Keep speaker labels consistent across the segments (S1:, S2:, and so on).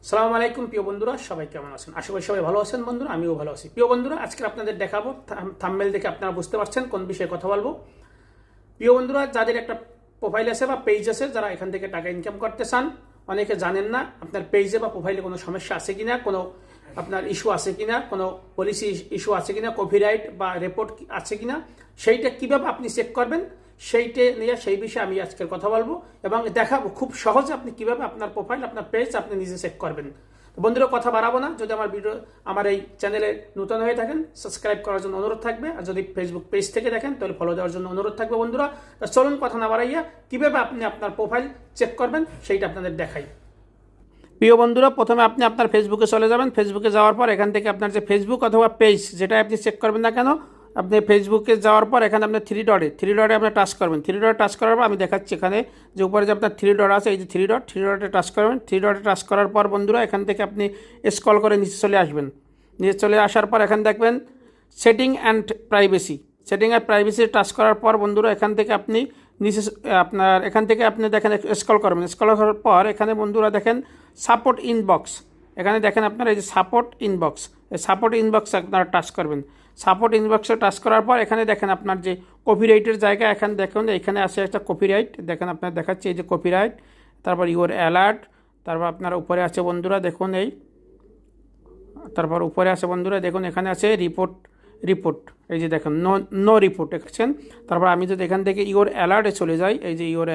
S1: সালামু আলাইকুম প্রিয় বন্ধুরা, সবাই কেমন আছেন? আশা করি সবাই ভালো আছেন বন্ধুরা, আমিও ভালো আছি। প্রিয় বন্ধুরা, আজকে আপনাদের দেখাবো, থাম্বনেল দেখে আপনারা বুঝতে পারছেন কোন বিষয়ে কথা বলবো। প্রিয় বন্ধুরা, যাদের একটা প্রোফাইল আছে বা পেজ আছে, যারা এখান থেকে টাকা ইনকাম করতে চান, অনেকে জানেন না আপনার পেজে বা প্রোফাইলে কোনো সমস্যা আছে কিনা, কোনো আপনার ইস্যু আছে কিনা, কোনো পলিসি ইস্যু আছে কিনা, কপিরাইট বা রিপোর্ট আছে কিনা, সেইটা কিভাবে আপনি চেক করবেন সেইটা নিয়ে সেই বিষয়ে আমি আজকের কথা বলবো এবং দেখাবো খুব সহজে আপনি কিভাবে আপনার প্রোফাইল, আপনার পেজ আপনি নিজে চেক করবেন। বন্ধুরা, কথা বাড়াবো না। যদি আমার এই চ্যানেলে নতুন হয়ে থাকেন, সাবস্ক্রাইব করার জন্য অনুরোধ থাকবে, আর যদি ফেসবুক পেজ থেকে দেখেন তাহলে ফলো দেওয়ার জন্য অনুরোধ থাকবে। বন্ধুরা, চলুন কথা না বাড়াইয়া কিভাবে আপনি আপনার প্রোফাইল চেক করবেন সেইটা আপনাদের দেখাই। প্রিয় বন্ধুরা, প্রথমে আপনি আপনার ফেসবুকে চলে যাবেন। ফেসবুকে যাওয়ার পর এখান থেকে আপনার যে ফেসবুক অথবা পেজ যেটা আপনি চেক করবেন না কেন, আপনি ফেসবুকে যাওয়ার পর এখানে আপনার থ্রি ডটে আপনি টাচ করবেন। থ্রি ডটে টাচ করার পর আমি দেখাচ্ছি এখানে যে উপরে যে আপনার থ্রি ডট আছে, এই যে থ্রি ডটে টাচ করবেন। থ্রি ডটে টাচ করার পর বন্ধুরা এখান থেকে আপনি স্ক্রল করে নিচে চলে আসবেন। নিচে চলে আসার পর এখানে দেখবেন setting and privacy. Setting and privacy touch করার পর বন্ধুরা এখান থেকে আপনি নিচে এখান থেকে আপনি দেখেন স্ক্রল করবেন। স্ক্রল করার পর এখানে বন্ধুরা দেখেন সাপোর্ট ইনবক্স। এখানে দেখেন আপনার এই যে সাপোর্ট ইনবক্স, এই সাপোর্ট ইনবক্স আপনারা টাচ করবেন। সাপোর্ট ইনবক্সে টাচ করার পর এখানে দেখেন আপনার যে কপিরাইটের জায়গা, এখানে দেখুন এখানে আছে একটা কপিরাইট, দেখেন আপনার দেখাচ্ছে এই যে কপিরাইট, তারপর ইউর অ্যালার্ট, তারপর আপনার উপরে আছে বন্ধুরা দেখুন এই, তারপর উপরে আছে বন্ধুরা দেখুন এখানে আছে রিপোর্ট এই যে দেখেন নো রিপোর্ট দেখছেন। তারপর আমি যদি এখান থেকে ইউর অ্যালার্টে চলে যাই, এই যে ইউর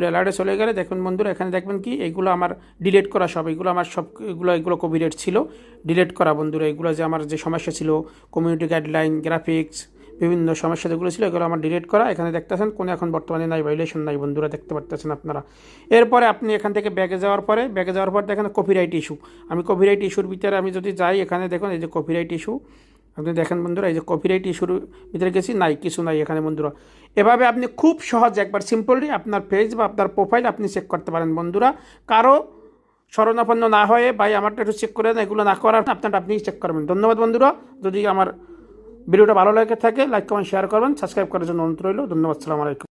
S1: অ্যালার্টে চলে গেলে দেখুন বন্ধুরা এখানে দেখবেন কি এইগুলো আমার ডিলিট করা, সব এইগুলো আমার সব এগুলো কপিরাইট ছিল, ডিলিট করা বন্ধুরা। এগুলো যে আমার যে সমস্যা ছিল, কমিউনিটি গাইডলাইন, গ্রাফিক্স, বিভিন্ন সমস্যা যেগুলো ছিল এগুলো আমার ডিলিট করা। এখানে দেখতেছেন কোনো এখন বর্তমানে নাই, ভাইলেশন নাই বন্ধুরা, দেখতে পারতেছেন আপনারা। এরপরে আপনি এখান থেকে ব্যাগে যাওয়ার পর দেখেন কপিরাইট ইস্যু। আমি কপিরাইট ইস্যুর ভিতরে আমি যদি যাই, এখানে দেখুন এই যে কপিরাইট ইস্যু, আপনি দেখেন বন্ধুরা এই যে কপিরাইট ইস্যুর ভিতরে গেছি, নাই কিছু নাই এখানে বন্ধুরা। এভাবে আপনি খুব সহজ একবার সিম্পলি আপনার পেজ বা আপনার প্রোফাইল আপনি চেক করতে পারেন বন্ধুরা। কারো শরণাপন্ন না হয়ে ভাই আমারটা একটু চেক করে দেন, এগুলো না করার আপনারটা আপনি চেক করবেন। ধন্যবাদ বন্ধুরা। যদি আমার ভিডিওটা ভালো লাগে থাকে লাইক কমেন্ট শেয়ার করবেন, সাবস্ক্রাইব করার জন্য অনুরোধ রইল। ধন্যবাদ, সালামু আলাইকুম।